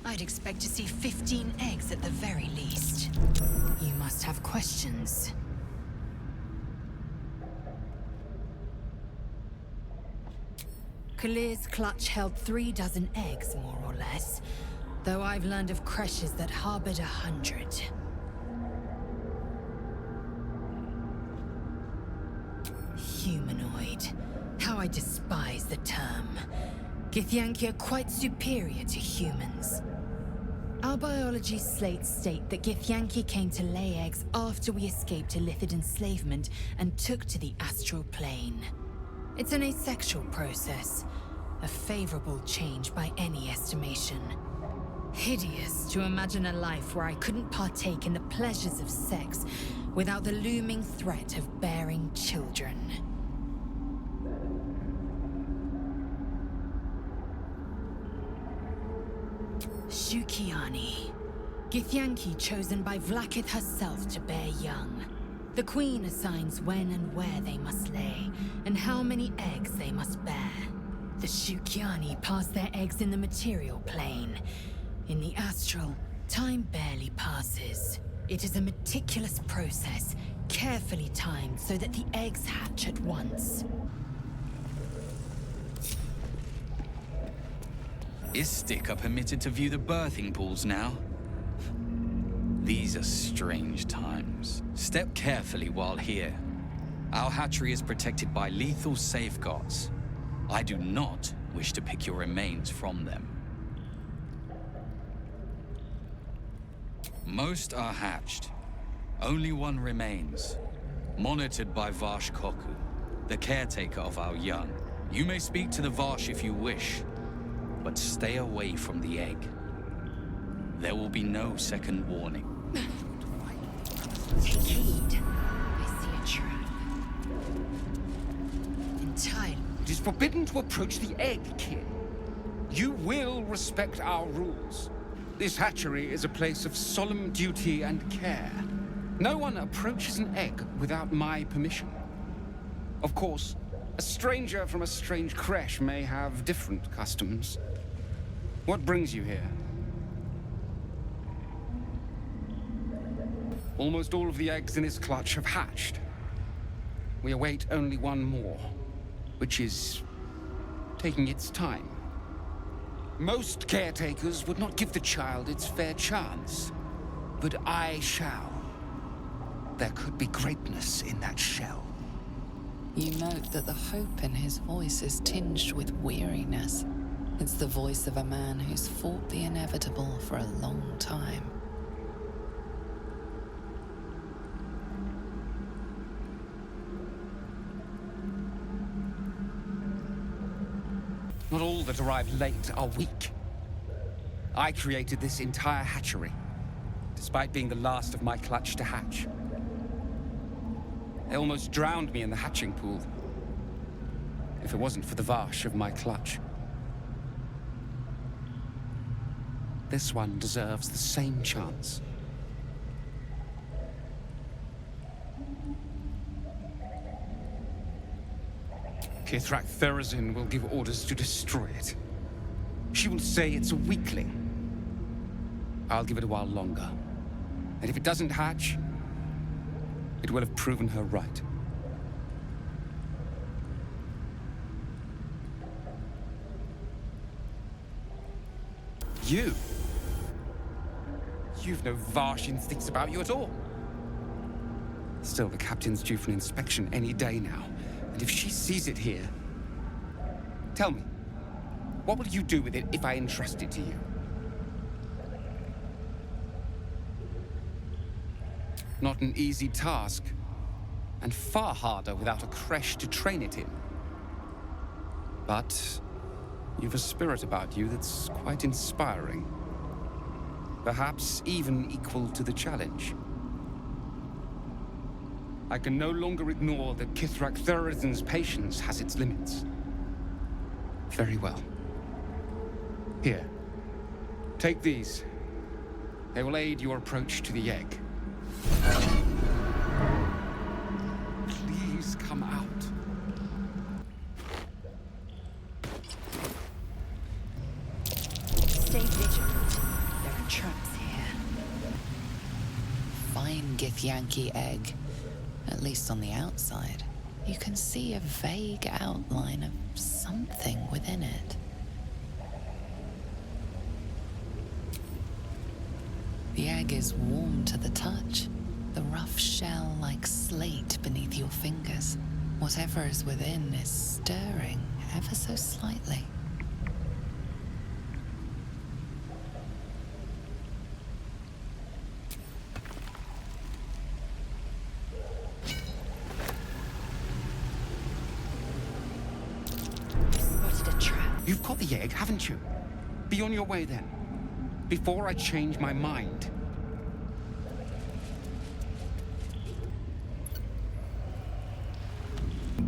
I'd expect to see 15 eggs at the very least. You must have questions. Kalir's clutch held 36 eggs, more or less, though I've learned of creches that harbored 100. Humanoid. How I despise the term. Githyanki are quite superior to humans. Our biology slates state that Githyanki came to lay eggs after we escaped Illithid enslavement and took to the astral plane. It's an asexual process, a favorable change by any estimation. Hideous to imagine a life where I couldn't partake in the pleasures of sex without the looming threat of bearing children. Shukiani. Githyanki chosen by Vlaakith herself to bear young. The Queen assigns when and where they must lay, and how many eggs they must bear. The Shukiani pass their eggs in the material plane. In the astral, time barely passes. It is a meticulous process, carefully timed so that the eggs hatch at once. Istik are permitted to view the birthing pools now. These are strange times. Step carefully while here. Our hatchery is protected by lethal safeguards. I do not wish to pick your remains from them. Most are hatched. Only one remains. Monitored by Varsh Koku, the caretaker of our young. You may speak to the Varsh if you wish, but stay away from the egg. There will be no second warning. Take heed. I see a trap. Entirely. It is forbidden to approach the egg, kid. You will respect our rules. This hatchery is a place of solemn duty and care. No one approaches an egg without my permission. Of course, a stranger from a strange creche may have different customs. What brings you here? Almost all of the eggs in his clutch have hatched. We await only one more, which is taking its time. Most caretakers would not give the child its fair chance, but I shall. There could be greatness in that shell. You note that the hope in his voice is tinged with weariness. It's the voice of a man who's fought the inevitable for a long time. Not all that arrive late are weak. I created this entire hatchery, despite being the last of my clutch to hatch. They almost drowned me in the hatching pool, if it wasn't for the Varsh of my clutch. This one deserves the same chance. Kithrak Therazin will give orders to destroy it. She will say it's a weakling. I'll give it a while longer. And if it doesn't hatch, it will have proven her right. You've no Varsh instincts about you at all. Still, the captain's due for an inspection any day now. And if she sees it here, tell me, what will you do with it if I entrust it to you? Not an easy task, and far harder without a creche to train it in. But you've a spirit about you that's quite inspiring. Perhaps even equal to the challenge. I can no longer ignore that Kithrak Therazin's patience has its limits. Very well. Here. Take these. They will aid your approach to the egg. Please come out. Stay vigilant. Githyanki egg, at least on the outside, you can see a vague outline of something within it. The egg is warm to the touch, the rough shell like slate beneath your fingers. Whatever is within is stirring ever so slightly. Spotted a trap. You've got the egg, haven't you? Be on your way then, before I change my mind.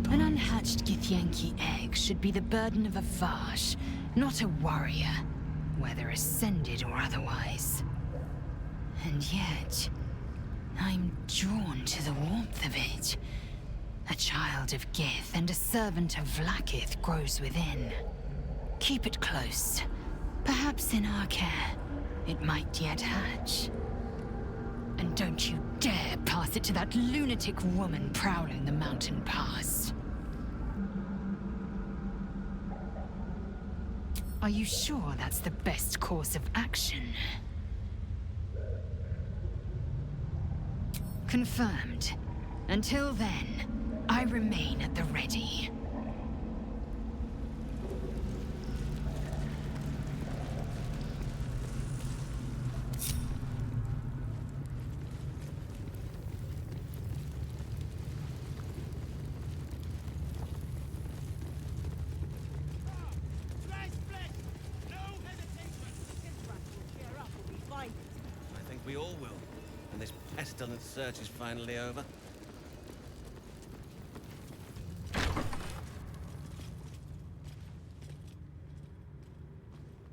An unhatched Githyanki egg should be the burden of a Vash, not a warrior, whether ascended or otherwise. And yet, I'm drawn to the warmth of it. A child of Gith and a servant of Vlaakith grows within. Keep it close. Perhaps in our care, it might yet hatch. And don't you dare pass it to that lunatic woman prowling the mountain pass. Are you sure that's the best course of action? Confirmed. Until then, I remain at the ready. I think we all will, when this pestilent search is finally over.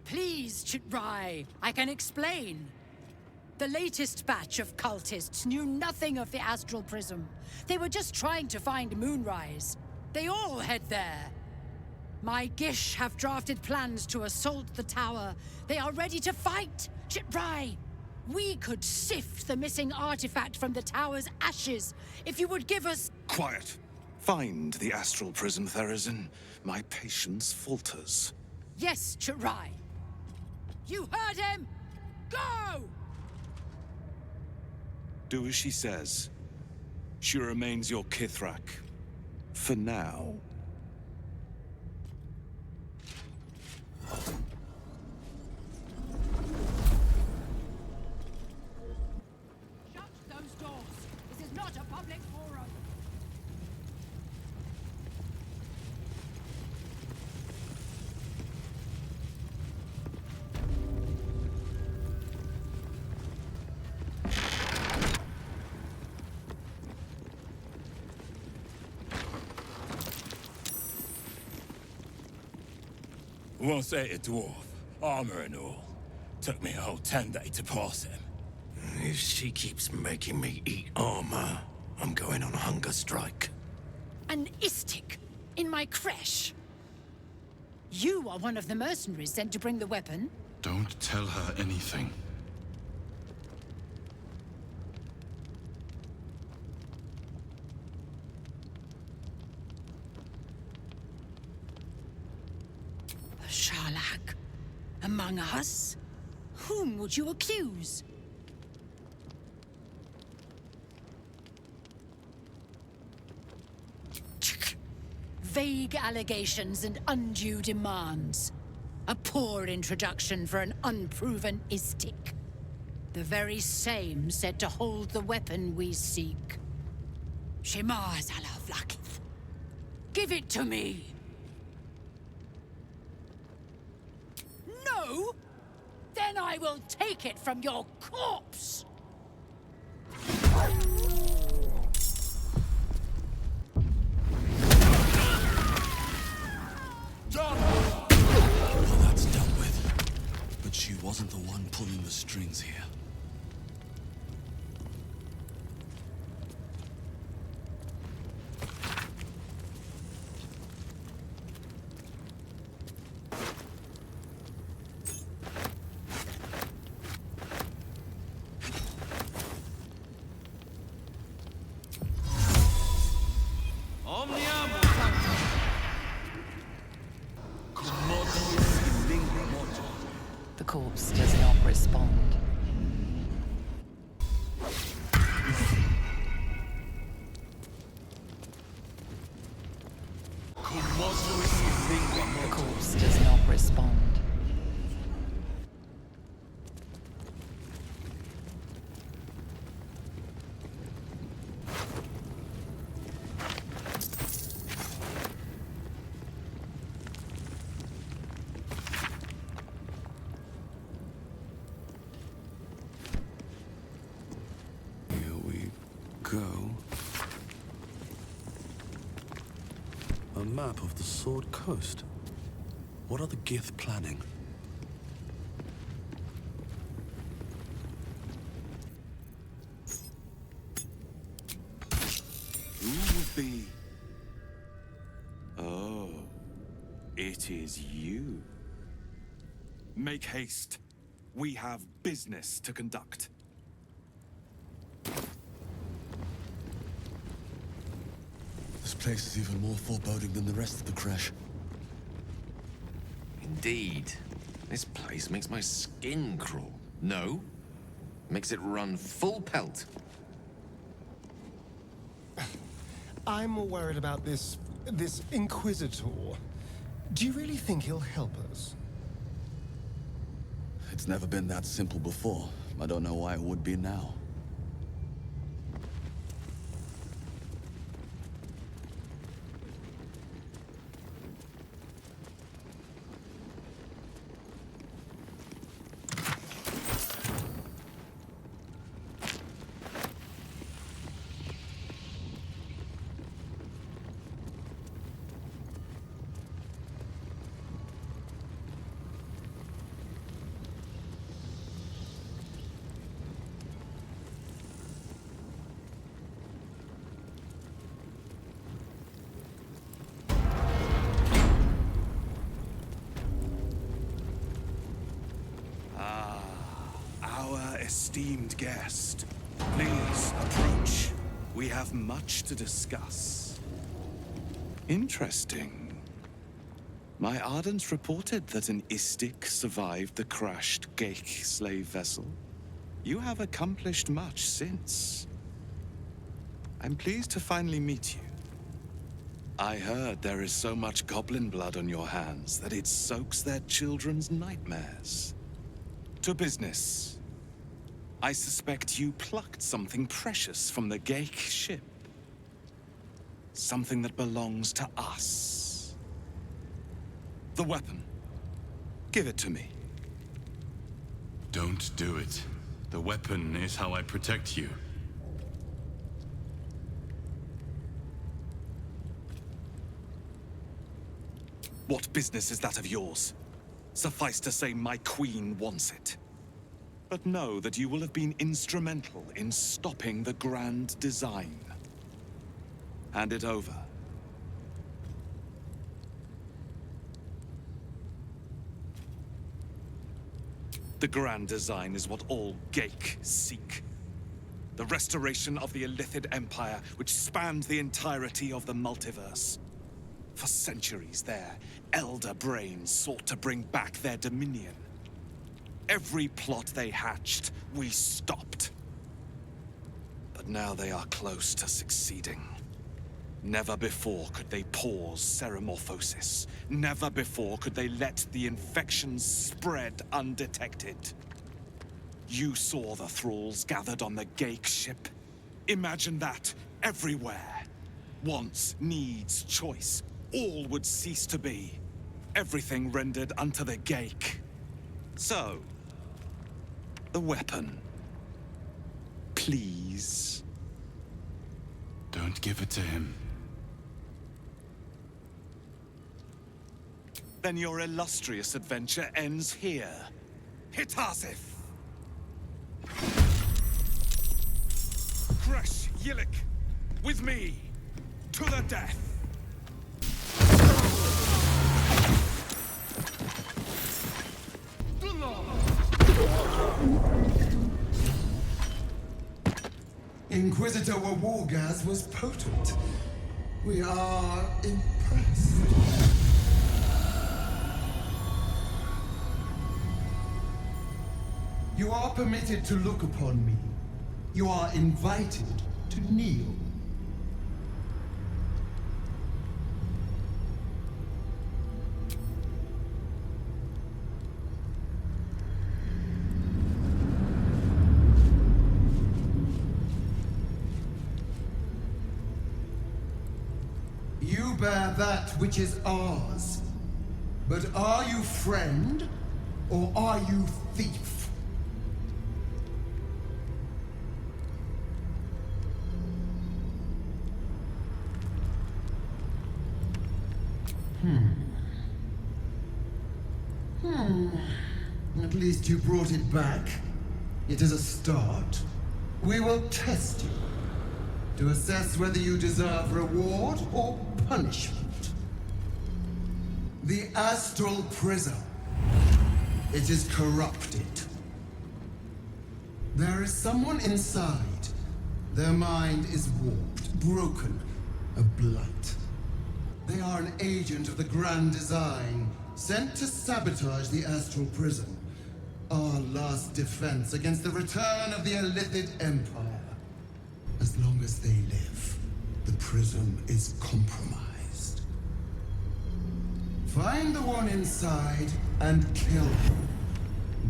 Please, Chitrai, I can explain. The latest batch of cultists knew nothing of the astral prism. They were just trying to find Moonrise. They all head there. My Gish have drafted plans to assault the tower. They are ready to fight, Chitrai. We could sift the missing artifact from the tower's ashes if you would give us... Quiet. Find the astral prism, Therazin. My patience falters. Yes, Chitrai. You heard him! Go! Do as she says. She remains your Kithrak. For now. Shut those doors! This is not a public forum! Once ate a dwarf, armor and all. Took me a whole 10 days to pass him. If she keeps making me eat armor, I'm going on a hunger strike. An istik in my creche. You are one of the mercenaries sent to bring the weapon. Don't tell her anything. A Sharlak? Among us? Whom would you accuse? Vague allegations and undue demands. A poor introduction for an unproven istik. The very same said to hold the weapon we seek. Shema Zala Vlaakith. Give it to me! No? Then I will take it from your corpse! Well, that's done with. But she wasn't the one pulling the strings here. corpse does not respond. The corpse does not respond. Go. A map of the Sword Coast. What are the Gith planning? Who would be? Oh, it is you. Make haste. We have business to conduct. This place is even more foreboding than the rest of the crash. Indeed. This place makes my skin crawl. No. Makes it run full pelt. I'm more worried about this Inquisitor. Do you really think he'll help us? It's never been that simple before. I don't know why it would be now. Esteemed guest, please approach. We have much to discuss. Interesting. My Ardents reported that an Istik survived the crashed Geik slave vessel. You have accomplished much since. I'm pleased to finally meet you. I heard there is so much goblin blood on your hands that it soaks their children's nightmares. To business. I suspect you plucked something precious from the Geik ship. Something that belongs to us. The weapon. Give it to me. Don't do it. The weapon is how I protect you. What business is that of yours? Suffice to say, my queen wants it. But know that you will have been instrumental in stopping the grand design. Hand it over. The grand design is what all Geik seek. The restoration of the Illithid Empire, which spanned the entirety of the multiverse. For centuries, their elder brains sought to bring back their dominion. Every plot they hatched, we stopped. But now they are close to succeeding. Never before could they pause ceremorphosis. Never before could they let the infections spread undetected. You saw the thralls gathered on the Geik ship. Imagine that everywhere. Wants, needs, choice. All would cease to be. Everything rendered unto the Geik. So, the weapon. Please. Don't give it to him. Then your illustrious adventure ends here. Hitasif! Crush Yillik! With me! To the death! Inquisitor Wargaz was potent. We are impressed. You are permitted to look upon me. You are invited to kneel. You bear that which is ours. But are you friend, or are you thief? At least you brought it back. It is a start. We will test you to assess whether you deserve reward or punishment. The astral prism. It is corrupted. There is someone inside. Their mind is warped, broken, a blight. They are an agent of the Grand Design, sent to sabotage the astral prism. Our last defense against the return of the Illithid Empire. As long as they live, the prism is compromised. Find the one inside and kill them.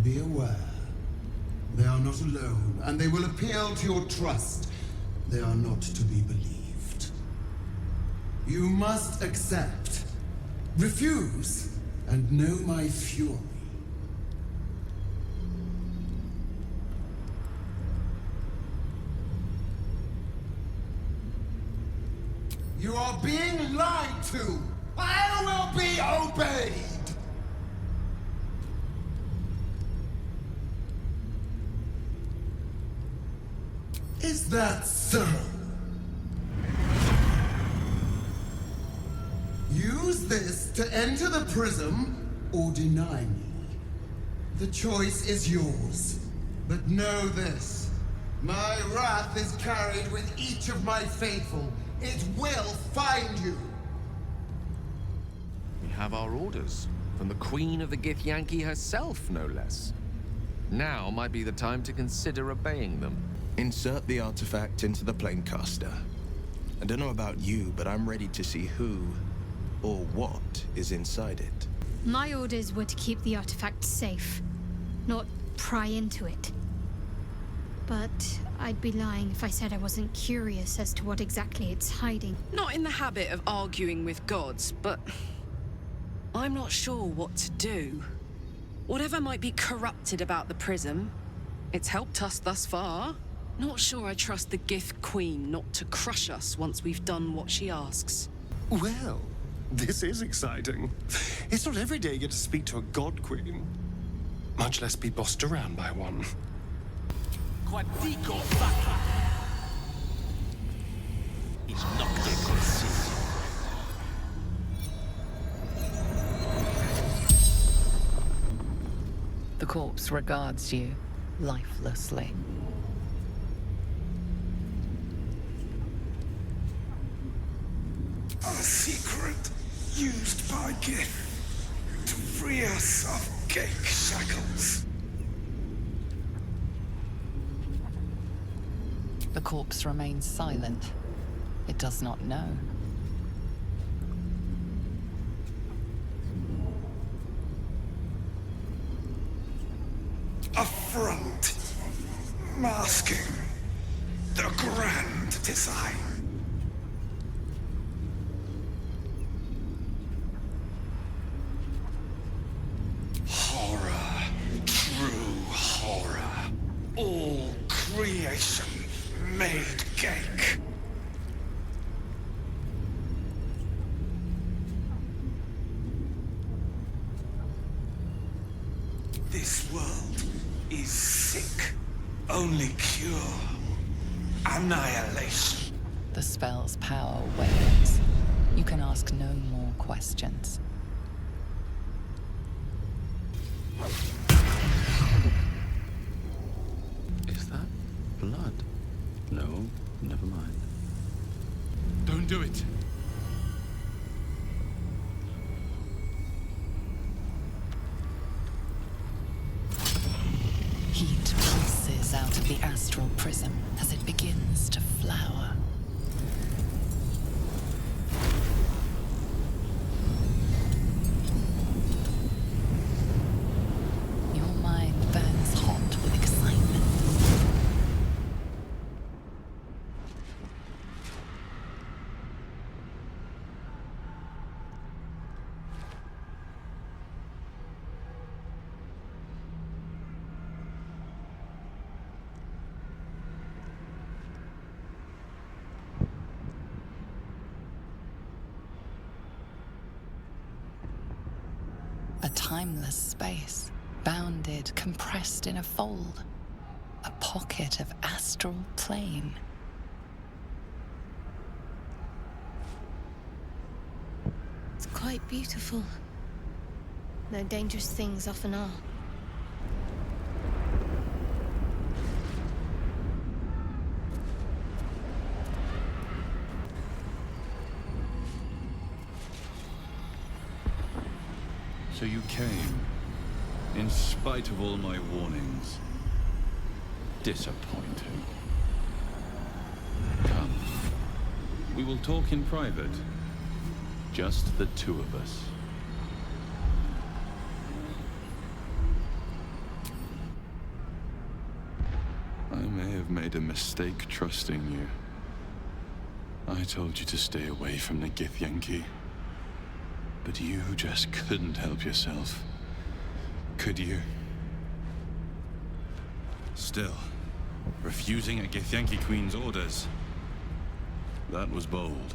Be aware. They are not alone, and they will appeal to your trust. They are not to be believed. You must accept, refuse, and know my fury. You are being lied to! I will be obeyed! Is that so? Use this to enter the prism or deny me. The choice is yours. But know this. My wrath is carried with each of my faithful. It will find you. We have our orders. From the Queen of the Githyanki herself, no less. Now might be the time to consider obeying them. Insert the artifact into the planecaster. I don't know about you, but I'm ready to see who or what is inside it. My orders were to keep the artifact safe, not pry into it. But I'd be lying if I said I wasn't curious as to what exactly it's hiding. Not in the habit of arguing with gods, but I'm not sure what to do. Whatever might be corrupted about the prism, it's helped us thus far. Not sure I trust the Gith Queen not to crush us once we've done what she asks. Well, this is exciting. It's not every day you get to speak to a god queen, much less be bossed around by one. The corpse regards you lifelessly. A secret used by Gith to free us of Gake shackles. The corpse remains silent. It does not know. A front masking the Grand Design. Horror, true horror. All creation made cake. This world is sick. Only cure. Annihilation. The spell's power wanes. You can ask no more questions. Is that blood? No, never mind. Don't do it. Heat A timeless space, bounded, compressed in a fold. A pocket of astral plane. It's quite beautiful. Though dangerous things often are. So you came, in spite of all my warnings. Disappointing. Come. We will talk in private. Just the two of us. I may have made a mistake trusting you. I told you to stay away from the Githyanki. But you just couldn't help yourself. Could you? Still, refusing a Githyanki queen's orders. That was bold.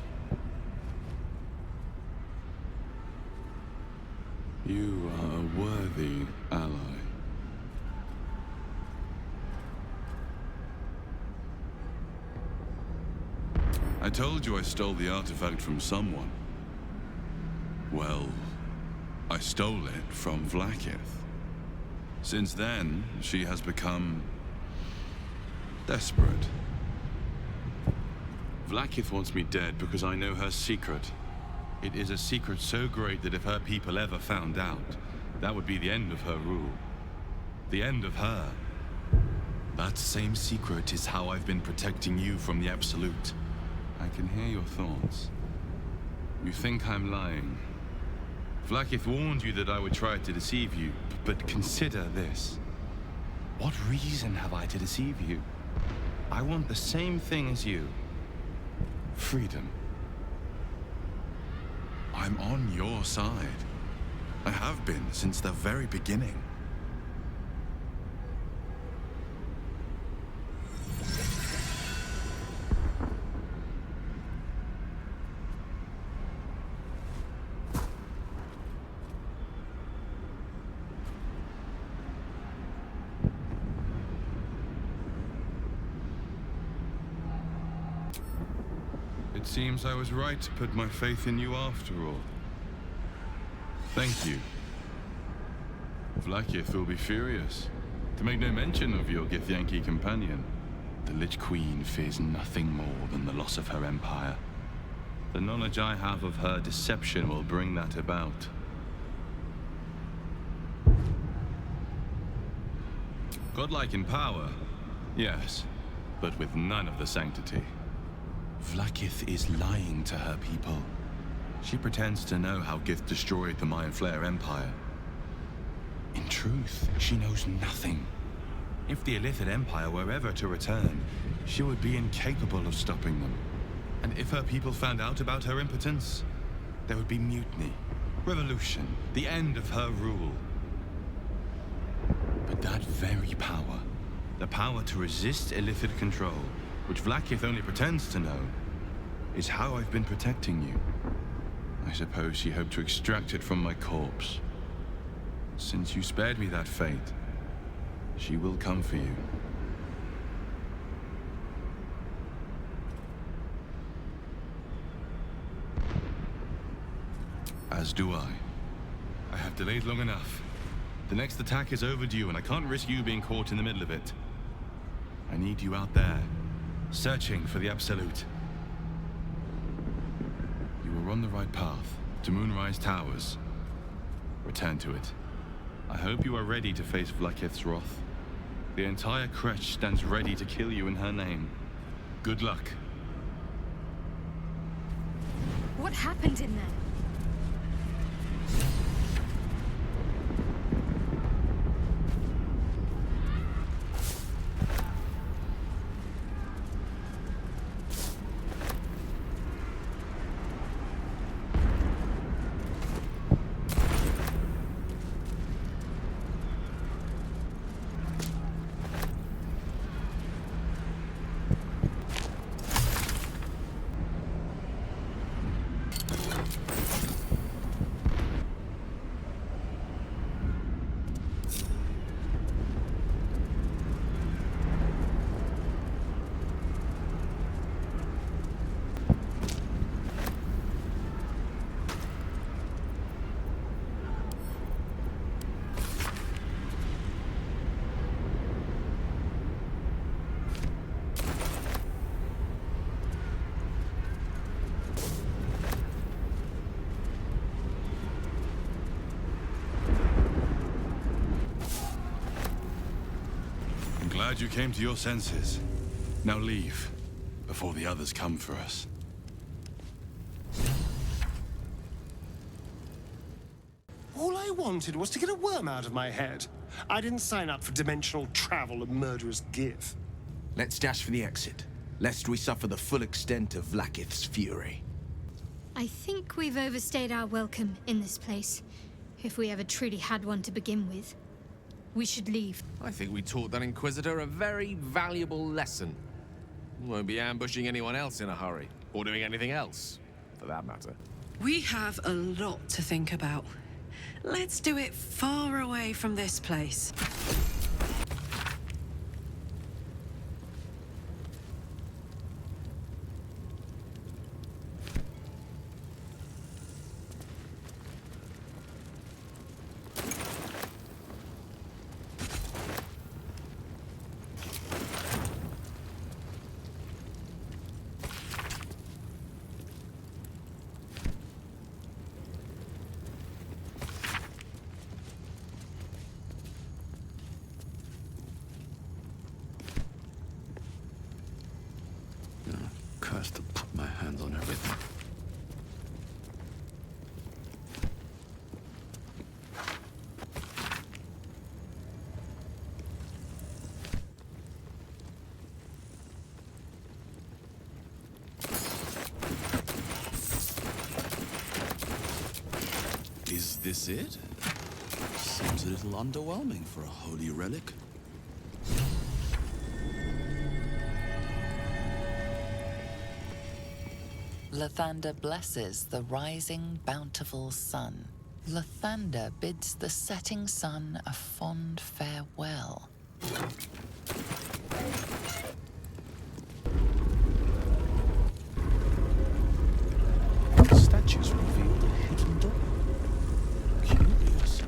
You are a worthy ally. I told you I stole the artifact from someone. Well, I stole it from Vlaakith. Since then, she has become desperate. Vlaakith wants me dead because I know her secret. It is a secret so great that if her people ever found out, that would be the end of her rule. The end of her. That same secret is how I've been protecting you from the Absolute. I can hear your thoughts. You think I'm lying. Vlaakith warned you that I would try to deceive you, but consider this. What reason have I to deceive you? I want the same thing as you. Freedom. I'm on your side. I have been since the very beginning. It seems I was right to put my faith in you after all. Thank you. Vlaakith will be furious, to make no mention of your Githyanki companion. The Lich Queen fears nothing more than the loss of her empire. The knowledge I have of her deception will bring that about. Godlike in power, yes, but with none of the sanctity. Vlaakith is lying to her people. She pretends to know how Gith destroyed the Mayan Flare Empire. In truth, she knows nothing. If the Illithid Empire were ever to return, she would be incapable of stopping them. And if her people found out about her impotence, there would be mutiny, revolution, the end of her rule. But that very power, the power to resist Illithid control, which Vlaakith only pretends to know, is how I've been protecting you. I suppose she hoped to extract it from my corpse. Since you spared me that fate, she will come for you. As do I. I have delayed long enough. The next attack is overdue, and I can't risk you being caught in the middle of it. I need you out there, searching for the Absolute. You are on the right path, to Moonrise Towers. Return to it. I hope you are ready to face Vlaakith's wrath. The entire Kretch stands ready to kill you in her name. Good luck. What happened in there? glad you came to your senses. Now leave, before the others come for us. All I wanted was to get a worm out of my head. I didn't sign up for dimensional travel and murderous gif. Let's dash for the exit, lest we suffer the full extent of Vlaakith's fury. I think we've overstayed our welcome in this place, if we ever truly had one to begin with. We should leave. I think we taught that Inquisitor a very valuable lesson. Won't be ambushing anyone else in a hurry, or doing anything else, for that matter. We have a lot to think about. Let's do it far away from this place. To put my hands on everything. Is this it? Seems a little underwhelming for a holy relic. Lathander blesses the rising, bountiful sun. Lathander bids the setting sun a fond farewell. The statues reveal the hidden door. Curious.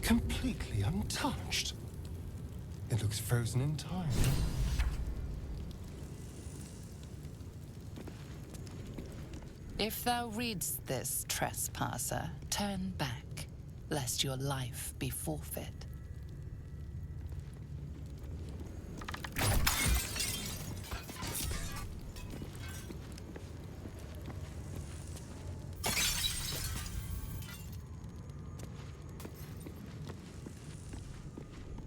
Completely untouched. It looks frozen in time. If thou readst this, trespasser, turn back, lest your life be forfeit.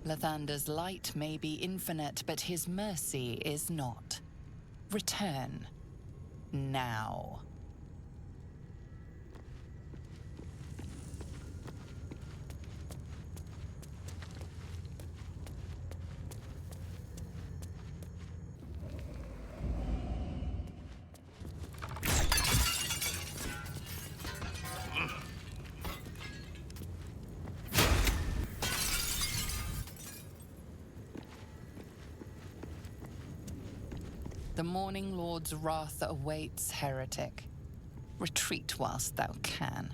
Lathander's light may be infinite, but his mercy is not. Return. Now. The Morning Lord's wrath awaits, heretic. Retreat whilst thou can.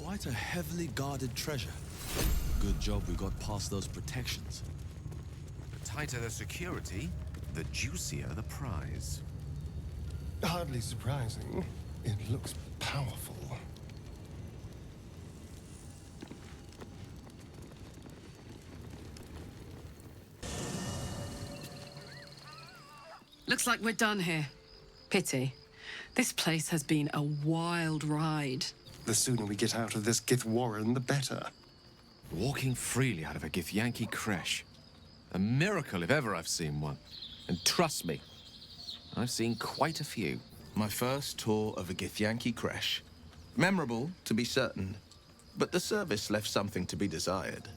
Quite a heavily guarded treasure. Good job we got past those protections. The tighter the security, the juicier the prize. Hardly surprising. It looks powerful. Looks like we're done here. Pity. This place has been a wild ride. The sooner we get out of this Gith Warren, the better. Walking freely out of a Githyanki creche. A miracle if ever I've seen one. And trust me, I've seen quite a few. My first tour of a Githyanki creche. Memorable, to be certain, but the service left something to be desired.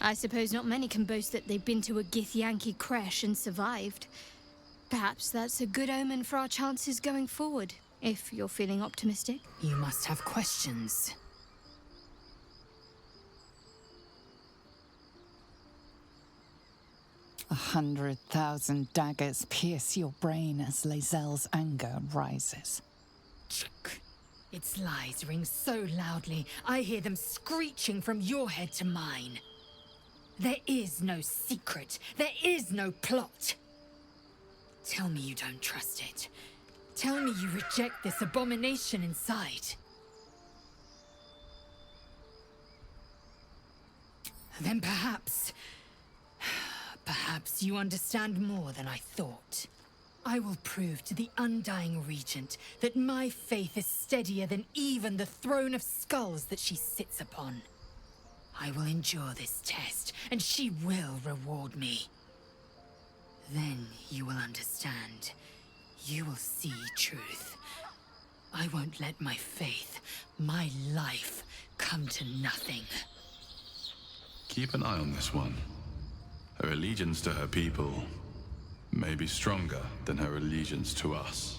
I suppose not many can boast that they've been to a Githyanki creche and survived. Perhaps that's a good omen for our chances going forward, if you're feeling optimistic. You must have questions. A 100,000 daggers pierce your brain as Lae'zel's anger rises. Its lies ring so loudly, I hear them screeching from your head to mine. There is no secret. There is no plot. Tell me you don't trust it. Tell me you reject this abomination inside. Then perhaps you understand more than I thought. I will prove to the Undying Regent that my faith is steadier than even the throne of skulls that she sits upon. I will endure this test, and she will reward me. Then you will understand. You will see truth. I won't let my faith, my life, come to nothing. Keep an eye on this one. Her allegiance to her people may be stronger than her allegiance to us.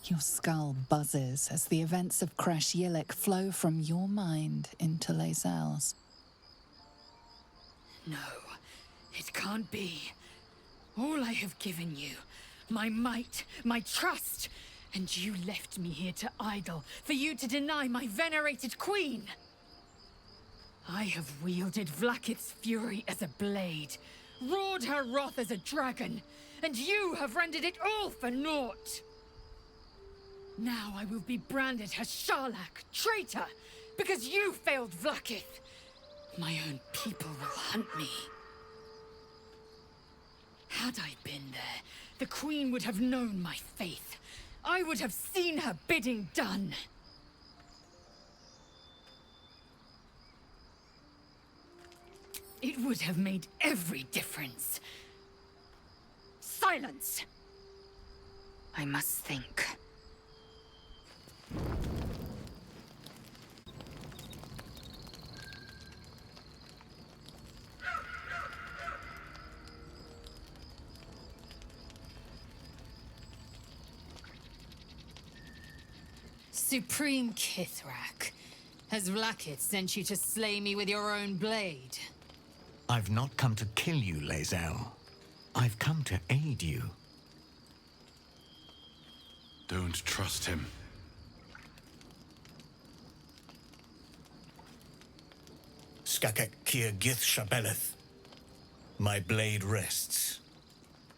Your skull buzzes as the events of Crash Yillik flow from your mind into Lae'zel's. No, it can't be. All I have given you, my might, my trust, and you left me here to idle, for you to deny my venerated queen. I have wielded Vlaakith's fury as a blade, roared her wrath as a dragon, and you have rendered it all for naught. Now I will be branded her Sharlak, traitor, because you failed Vlaakith. My own people will hunt me. Had I been there, the Queen would have known my faith. I would have seen her bidding done. It would have made every difference. Silence! I must think. Supreme Kithrak, has Vlaakith sent you to slay me with your own blade? I've not come to kill you, Lae'zel. I've come to aid you. Don't trust him. Skakek Kier Gith Shabeleth. My blade rests.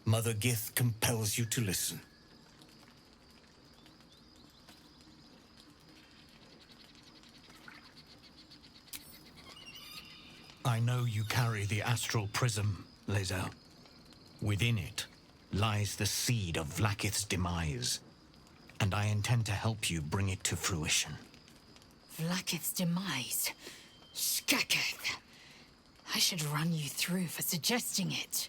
Mother Gith compels you to listen. I know you carry the astral prism, Lae'zel. Within it lies the seed of Vlaakith's demise, and I intend to help you bring it to fruition. Vlaakith's demise? Skaketh! I should run you through for suggesting it.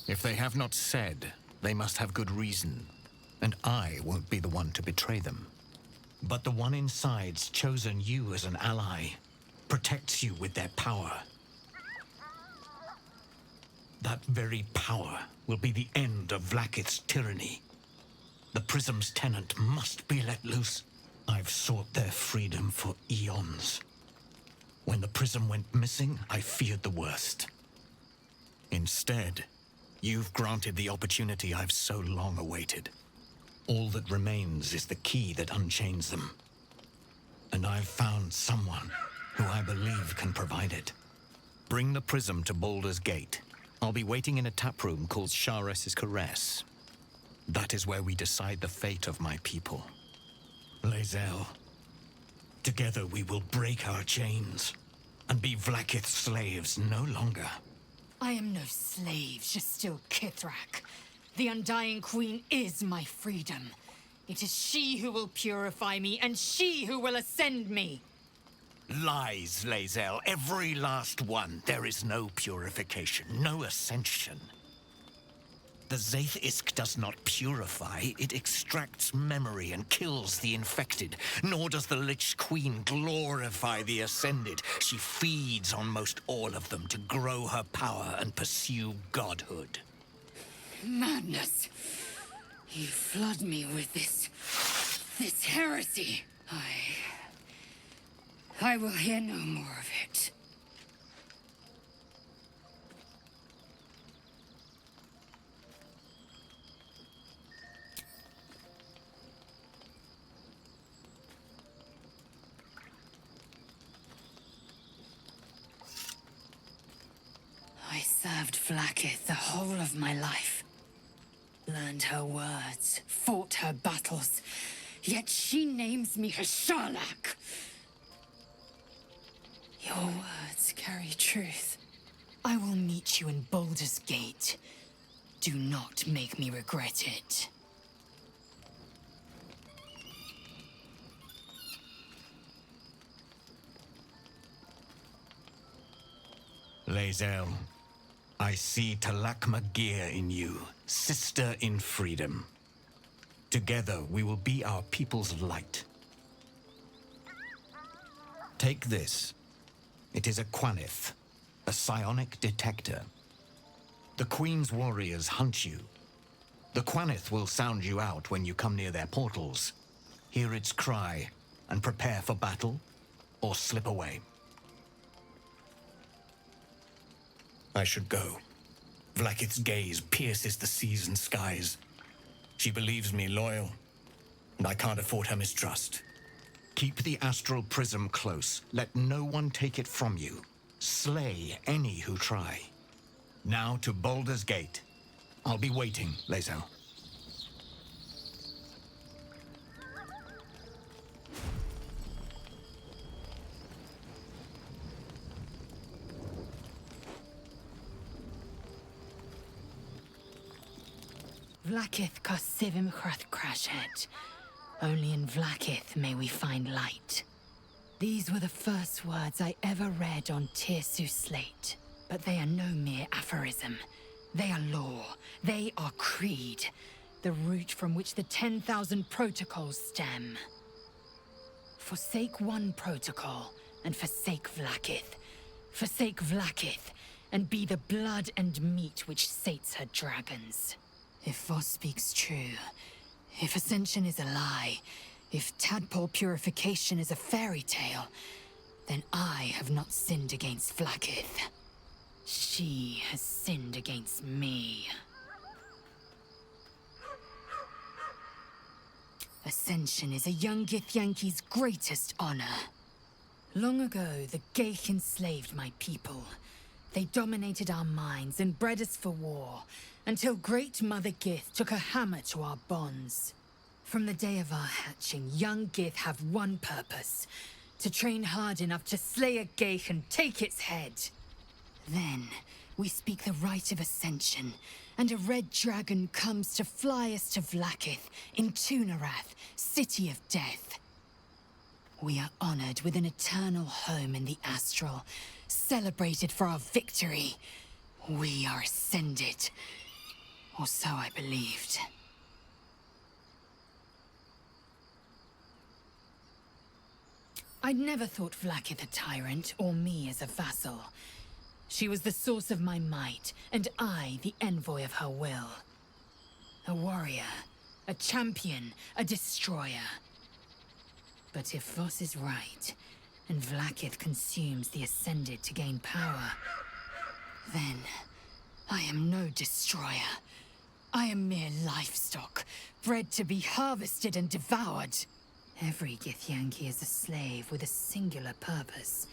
If they have not said, they must have good reason, and I won't be the one to betray them. But the one inside's chosen you as an ally, protects you with their power. That very power will be the end of Vlaakith's tyranny. The Prism's tenant must be let loose. I've sought their freedom for eons. When the Prism went missing, I feared the worst. Instead, you've granted the opportunity I've so long awaited. All that remains is the key that unchains them. And I've found someone who I believe can provide it. Bring the prism to Baldur's Gate. I'll be waiting in a taproom called Shares's Caress. That is where we decide the fate of my people. Lae'zel, together we will break our chains and be Vlaakith's slaves no longer. I am no slave, just still Kithrak. The Undying Queen is my freedom. It is she who will purify me, and she who will ascend me. Lies, Lae'zel, every last one. There is no purification, no ascension. The Zaith Isk does not purify, it extracts memory and kills the infected. Nor does the Lich Queen glorify the ascended. She feeds on most all of them to grow her power and pursue godhood. Madness. You flood me with this heresy. I will hear no more of it. I served Vlaakith the whole of my life. Learned her words, fought her battles, yet she names me her Sharlak. Your words carry truth. I will meet you in Baldur's Gate. Do not make me regret it. Lae'zel, I see Talakma Gear in you, sister in freedom. Together we will be our people's light. Take this. It is a Quanith, a psionic detector. The Queen's warriors hunt you. The Quanith will sound you out when you come near their portals. Hear its cry and prepare for battle, or slip away. I should go. Vlaakith's gaze pierces the seas and skies. She believes me loyal, and I can't afford her mistrust. Keep the astral prism close. Let no one take it from you. Slay any who try. Now to Baldur's Gate. I'll be waiting, Lae'zel. Vlaakith Kosivim Chrath Crashhead. Only in Vlaakith may we find light. These were the first words I ever read on Tirsu slate. But they are no mere aphorism. They are law. They are creed. The root from which the 10,000 protocols stem. Forsake one protocol, and forsake Vlaakith. Forsake Vlaakith, and be the blood and meat which sates her dragons. If Voss speaks true, if Ascension is a lie, if tadpole purification is a fairy tale, then I have not sinned against Vlaakith. She has sinned against me. Ascension is a young Githyanki's greatest honor. Long ago, the Geich enslaved my people. They dominated our minds and bred us for war, until Great Mother Gith took a hammer to our bonds. From the day of our hatching, young Gith have one purpose: to train hard enough to slay a Geich and take its head. Then, we speak the rite of Ascension, and a red dragon comes to fly us to Vlaakith in Tunarath, City of Death. We are honored with an eternal home in the Astral, celebrated for our victory. We are ascended. Or so I believed. I'd never thought Vlaakith a tyrant, or me as a vassal. She was the source of my might, and I the envoy of her will. A warrior, a champion, a destroyer. But if Voss is right, and Vlaakith consumes the Ascended to gain power, then I am no destroyer. I am mere livestock, bred to be harvested and devoured. Every Githyanki is a slave with a singular purpose.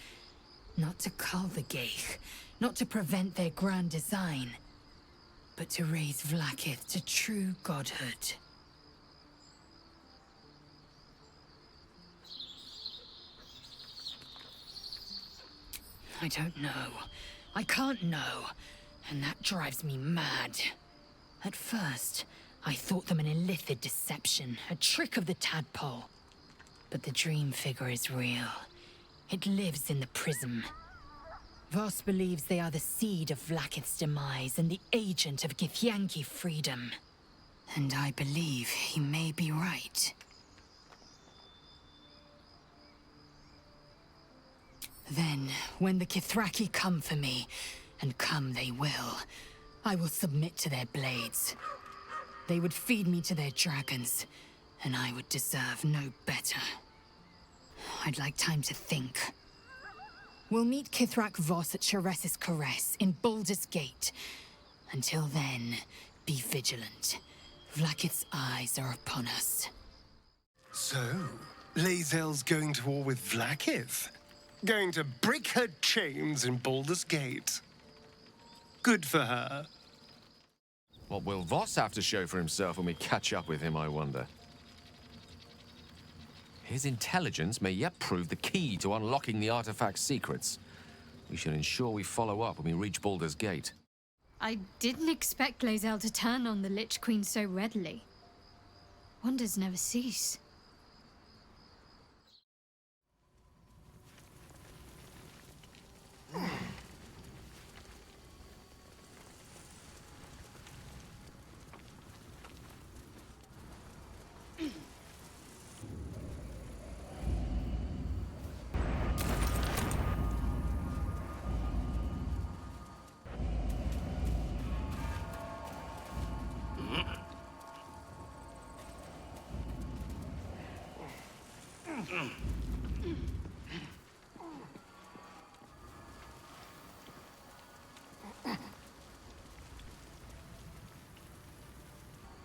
Not to cull the Geich, not to prevent their grand design, but to raise Vlaakith to true godhood. I don't know. I can't know. And that drives me mad. At first, I thought them an illithid deception, a trick of the tadpole. But the dream figure is real. It lives in the prism. Voss believes they are the seed of Vlaakith's demise and the agent of Githyanki freedom. And I believe he may be right. Then, when the Kithraki come for me, and come they will, I will submit to their blades. They would feed me to their dragons, and I would deserve no better. I'd like time to think. We'll meet Kithrak Voss at Chares's Caress in Baldur's Gate. Until then, be vigilant. Vlaakith's eyes are upon us. So, Lae'zel's going to war with Vlaakith? Going to break her chains in Baldur's Gate? Good for her. What will Voss have to show for himself when we catch up with him, I wonder? His intelligence may yet prove the key to unlocking the artifact's secrets. We should ensure we follow up when we reach Baldur's Gate. I didn't expect Lae'zel to turn on the Lich Queen so readily. Wonders never cease.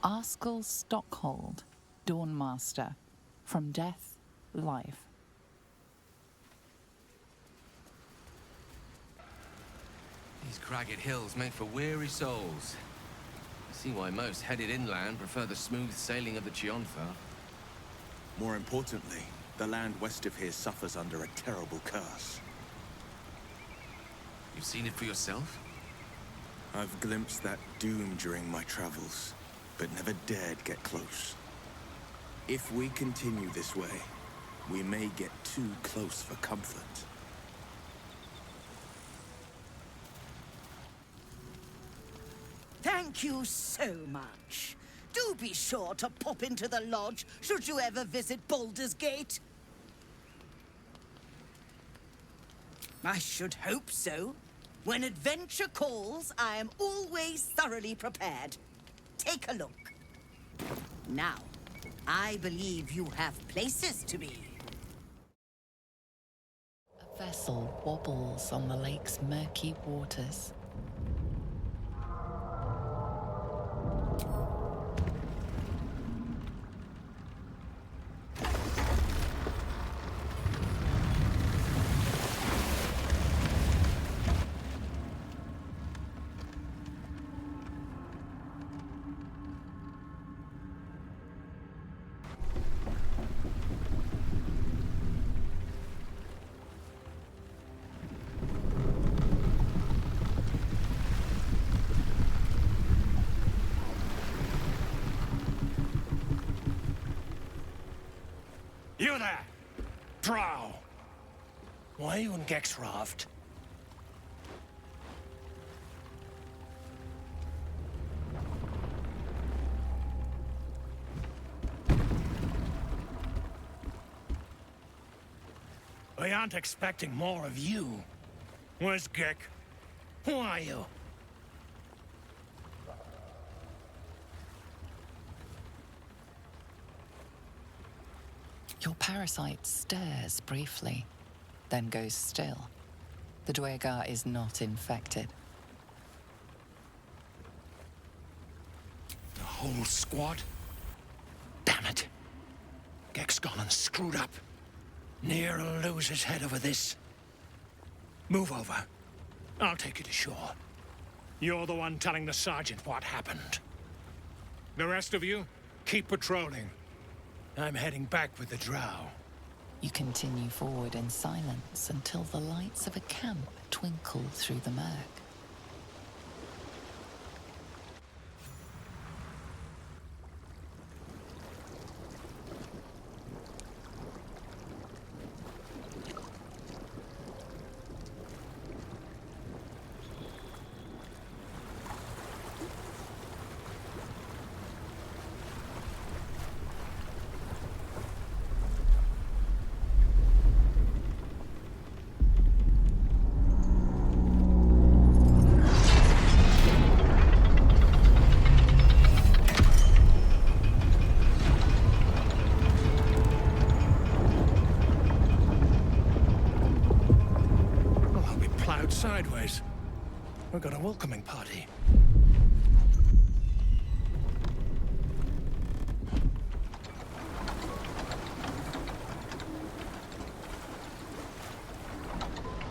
Arskel Stockhold, Dawnmaster. From death, life. These cragged hills make for weary souls. I see why most headed inland prefer the smooth sailing of the Chionfa. More importantly, the land west of here suffers under a terrible curse. You've seen it for yourself? I've glimpsed that doom during my travels, but never dared get close. If we continue this way, we may get too close for comfort. Thank you so much. Do be sure to pop into the lodge should you ever visit Baldur's Gate. I should hope so. When adventure calls, I am always thoroughly prepared. Take a look. Now, I believe you have places to be. A vessel wobbles on the lake's murky waters. You there! Drow! Why are you in Gexraft? We aren't expecting more of you. Where's Gek? Who are you? Your parasite stirs briefly, then goes still. The Dwegar is not infected. whole squad? Damn it. Gek's gone and screwed up. Near'll lose his head over this. Move over. I'll take you to shore. You're the one telling the sergeant what happened. The rest of you, keep patrolling. I'm heading back with the drow. You continue forward in silence until the lights of a camp twinkle through the murk. Sideways. We've got a welcoming party.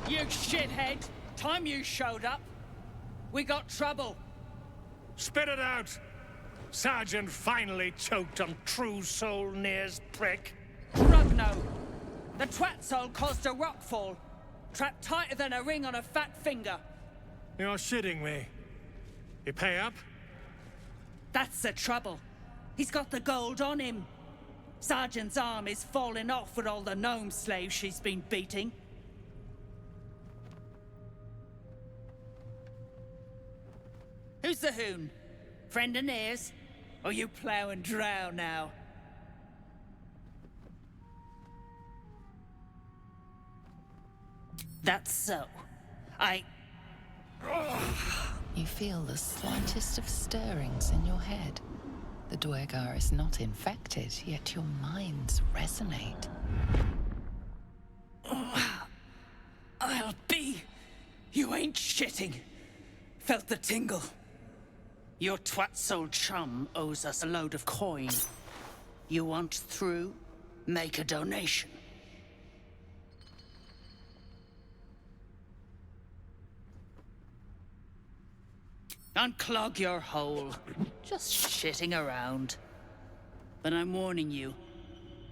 You shithead! Time you showed up, we got trouble. Spit it out! Sergeant finally choked on True Soul Near's prick. Rugno! The twat soul caused a rockfall. Trapped tighter than a ring on a fat finger. You're shitting me. You pay up? That's the trouble. He's got the gold on him. Sergeant's arm is falling off with all the gnome slaves she's been beating. Who's the hoon? Friend of Near's? Or you plough and drow now? That's so. You feel the slightest of stirrings in your head. The Dwergar is not infected, yet your minds resonate. I'll be. You ain't shitting. Felt the tingle. Your twat soul chum owes us a load of coin. You want through? Make a donation. Unclog your hole. Just shitting around. But I'm warning you,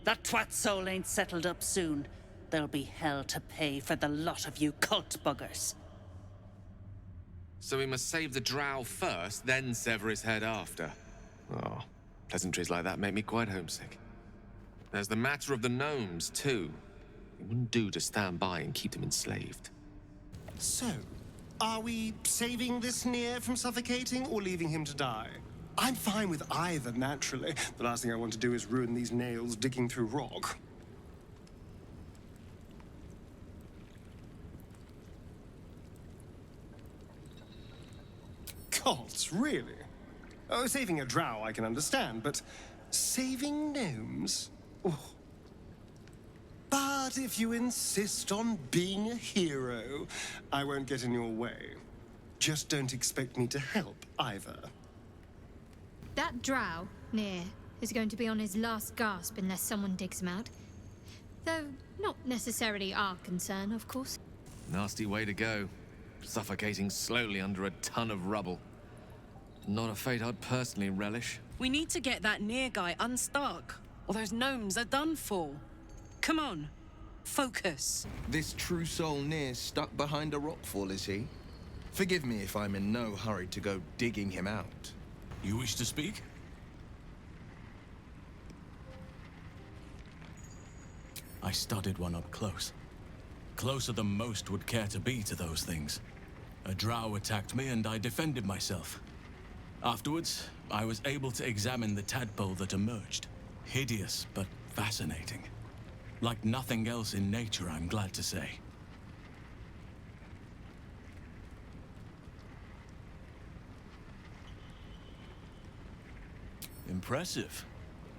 that twat soul ain't settled up soon. There'll be hell to pay for the lot of you cult buggers. So we must save the drow first, then sever his head after. Oh, pleasantries like that make me quite homesick. There's the matter of the gnomes, too. It wouldn't do to stand by and keep them enslaved. So, are we saving this Near from suffocating or leaving him to die? I'm fine with either, naturally. The last thing I want to do is ruin these nails digging through rock. Cults, really? Oh, saving a drow I can understand, but saving gnomes? Oh. But if you insist on being a hero, I won't get in your way. Just don't expect me to help, either. That drow, Near, is going to be on his last gasp unless someone digs him out. Though not necessarily our concern, of course. Nasty way to go. Suffocating slowly under a ton of rubble. Not a fate I'd personally relish. We need to get that Near guy unstuck, or those gnomes are done for. Come on, focus. This true soul Near stuck behind a rockfall, is he? Forgive me if I'm in no hurry to go digging him out. You wish to speak? I studied one up close. Closer than most would care to be to those things. A drow attacked me and I defended myself. Afterwards, I was able to examine the tadpole that emerged. Hideous, but fascinating. Like nothing else in nature, I'm glad to say. Impressive.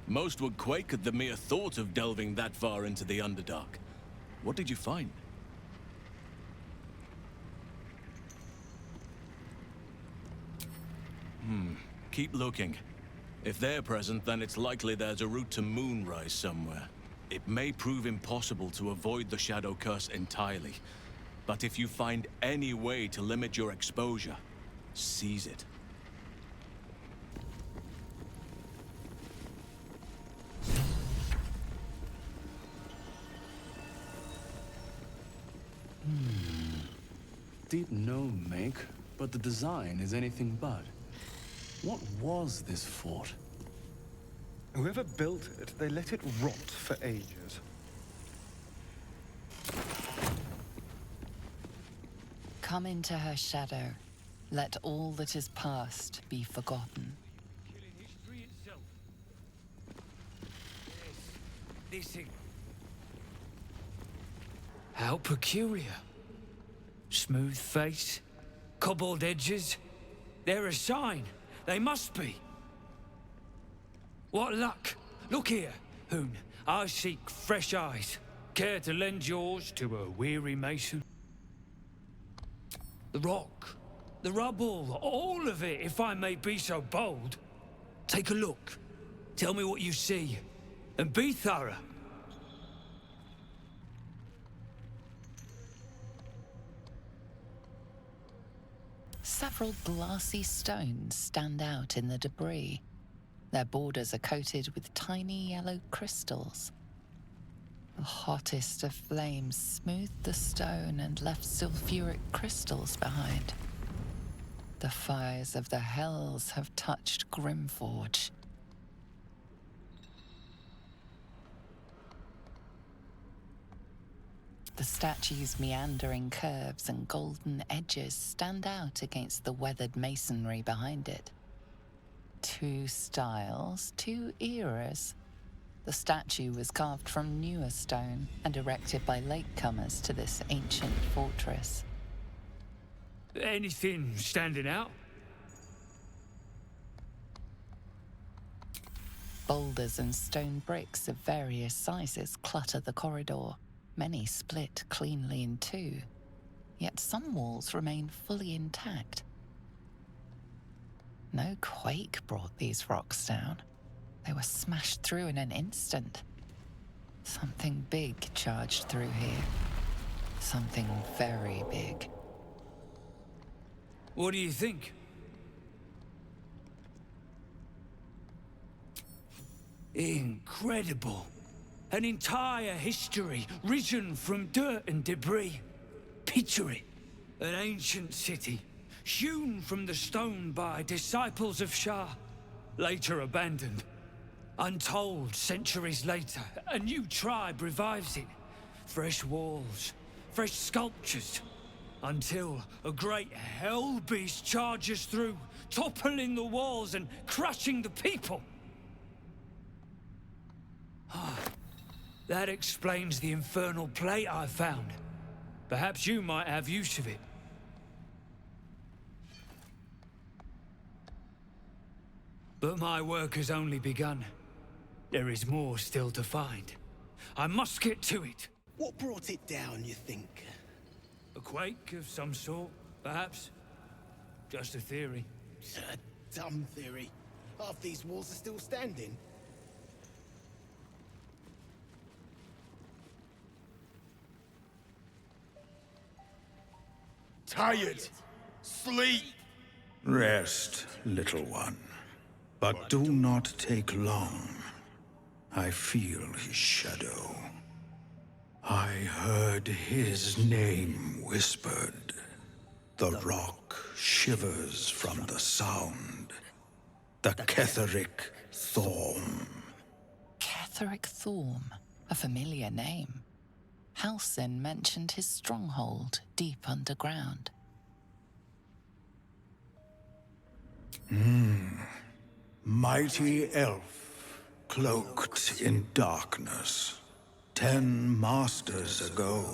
Most would quake at the mere thought of delving that far into the Underdark. What did you find? Keep looking. If they're present, then it's likely there's a route to Moonrise somewhere. It may prove impossible to avoid the Shadow Curse entirely, but if you find any way to limit your exposure, seize it. Deep gnome make, but the design is anything but. What was this fort? Whoever built it, they let it rot for ages. Come into her shadow. Let all that is past be forgotten. Listen. How peculiar. Smooth face, cobbled edges. They're a sign. They must be. What luck. Look here, Hoon. I seek fresh eyes. Care to lend yours to a weary mason? The rock, the rubble, all of it, if I may be so bold. Take a look. Tell me what you see. And be thorough. Several glassy stones stand out in the debris. Their borders are coated with tiny yellow crystals. The hottest of flames smoothed the stone and left sulfuric crystals behind. The fires of the hells have touched Grimforge. The statue's meandering curves and golden edges stand out against the weathered masonry behind it. Two styles, two eras. The statue was carved from newer stone and erected by latecomers to this ancient fortress. Anything standing out? Boulders and stone bricks of various sizes clutter the corridor. Many split cleanly in two, yet some walls remain fully intact. No quake brought these rocks down. They were smashed through in an instant. Something big charged through here. Something very big. What do you think? Incredible. An entire history risen from dirt and debris. Picture it. An ancient city, hewn from the stone by disciples of Shah, later abandoned. Untold centuries later, a new tribe revives it. Fresh walls, fresh sculptures, until a great hell beast charges through, toppling the walls and crushing the people. That explains the infernal plate I found. Perhaps you might have use of it. But my work has only begun. There is more still to find. I must get to it. What brought it down, you think? A quake of some sort, perhaps. Just a theory. A dumb theory. Half these walls are still standing. Tired. Sleep. Rest, little one. But do not take long. I feel his shadow. I heard his name whispered. The rock shivers from the sound. The Ketheric Thorm. Ketheric Thorm, a familiar name. Halsin mentioned his stronghold deep underground. Mighty elf, cloaked in darkness. 10 masters ago,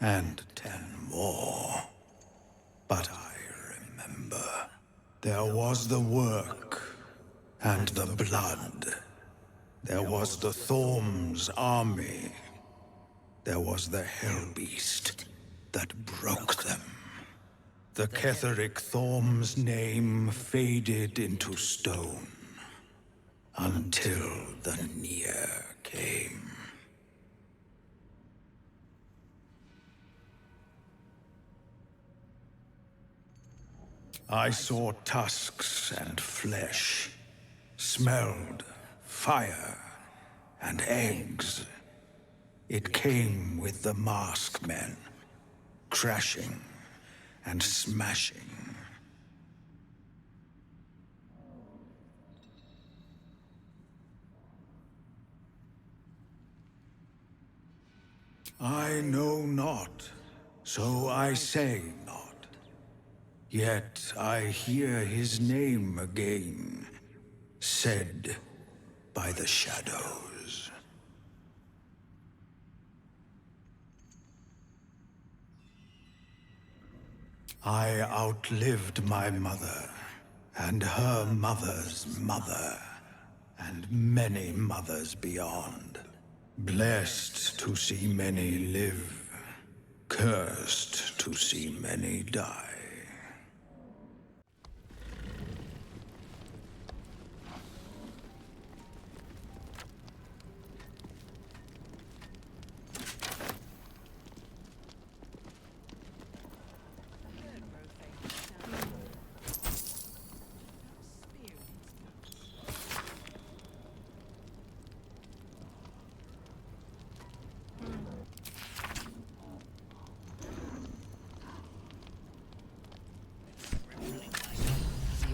and 10 more. But I remember. There was the work, and the blood. There was the Thorm's army. There was the Hell Beast that broke them. The Ketheric Thorm's name faded into stone. until the near came. I saw tusks and flesh, smelled fire and eggs. It came with the masked men, crashing and smashing. I know not, so I say not. Yet I hear his name again, said by the shadows. I outlived my mother, and her mother's mother, and many mothers beyond. Blessed to see many live, cursed to see many die.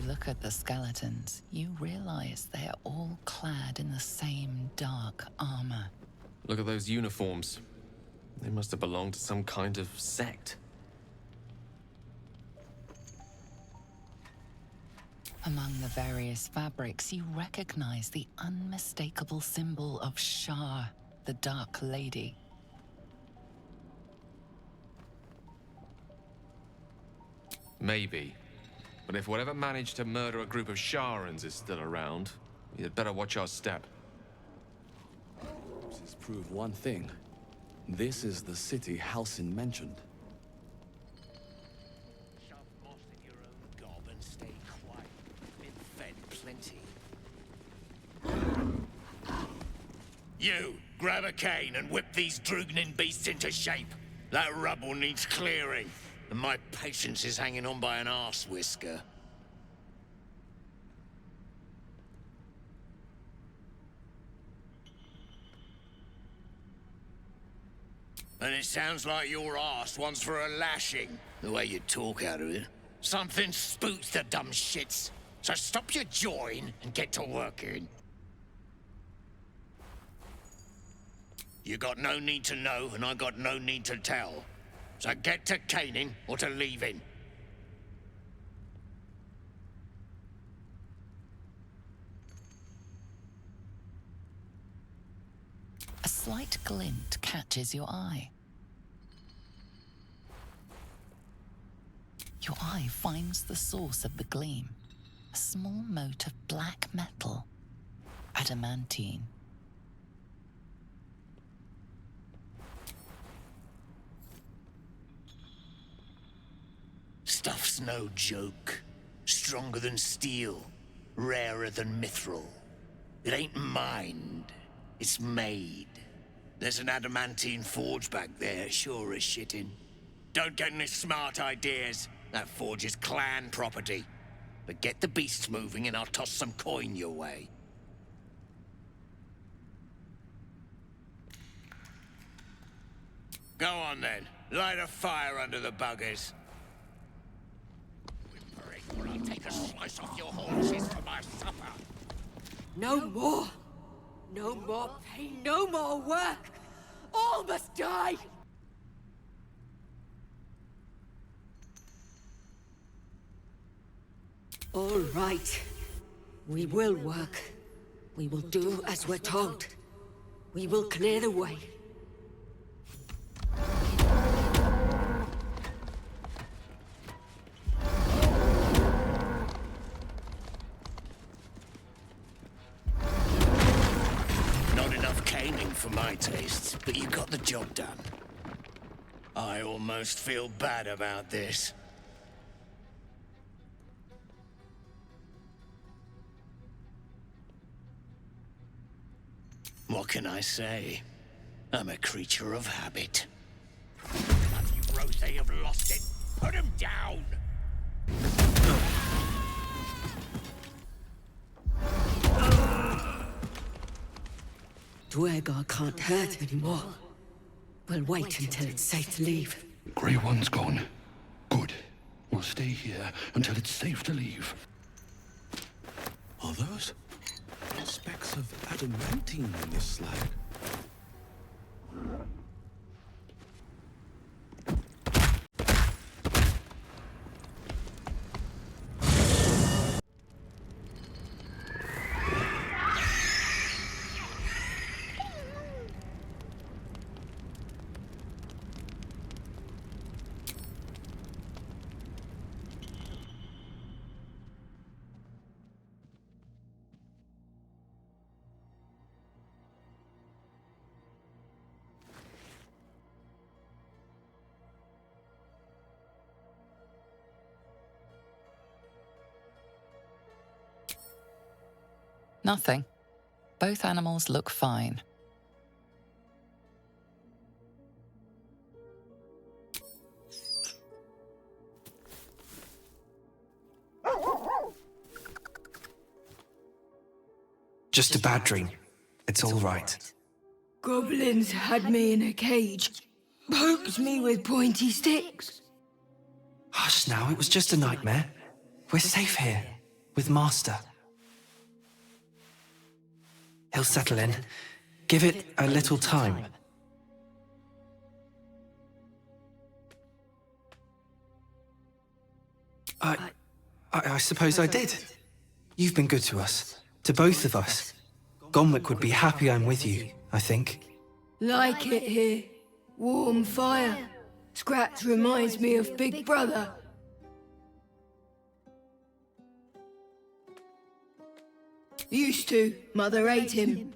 Look at the skeletons, you realize they are all clad in the same dark armor. Look at those uniforms. They must have belonged to some kind of sect. Among the various fabrics, you recognize the unmistakable symbol of Shar, the Dark Lady. Maybe. But if whatever managed to murder a group of Sharans is still around, you'd better watch our step. This has proved one thing. This is the city Halcyon mentioned. Shove moss in your own gob and stay quiet. Been fed plenty. You, grab a cane and whip these Drugnin beasts into shape. That rubble needs clearing. And my patience is hanging on by an arse whisker. And it sounds like your arse wants for a lashing, the way you talk out of it. Something spooks the dumb shits. So stop your jawing and get to working. You got no need to know, and I got no need to tell. So get to caning or to leaving. A slight glint catches your eye. Your eye finds the source of the gleam, a small mote of black metal, adamantine. Stuff's no joke. Stronger than steel, rarer than mithril. It ain't mined, it's made. There's an adamantine forge back there, sure as shitting. Don't get any smart ideas. That forge is clan property. But get the beasts moving and I'll toss some coin your way. Go on then. Light a fire under the buggers. Or I'll take a slice off your haunches for my supper. No more. No more pain, no more work. All must die. All right. We will work. We will do as we're told. We will clear the way. For my tastes, but you got the job done. I almost feel bad about this. What can I say? I'm a creature of habit. Bloody Rose have lost it. Put him down! Duergar can't hurt anymore. We'll wait until it's safe to leave. Grey One's gone. Good. We'll stay here until it's safe to leave. Are those specks of adamantine in this slag? Nothing. Both animals look fine. Just a bad dream. It's all right. Goblins had me in a cage. Poked me with pointy sticks. Hush now, it was just a nightmare. We're safe here, with Master. He'll settle in. Give it a little time. I suppose I did. You've been good to us. To both of us. Gonwick would be happy I'm with you, I think. Like it here. Warm fire. Scratch reminds me of Big Brother. Used to. Mother ate him.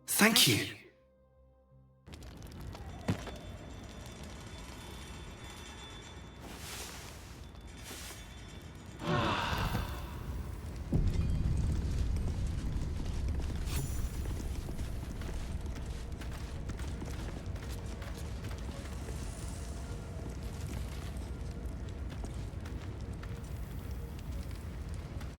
Thank you.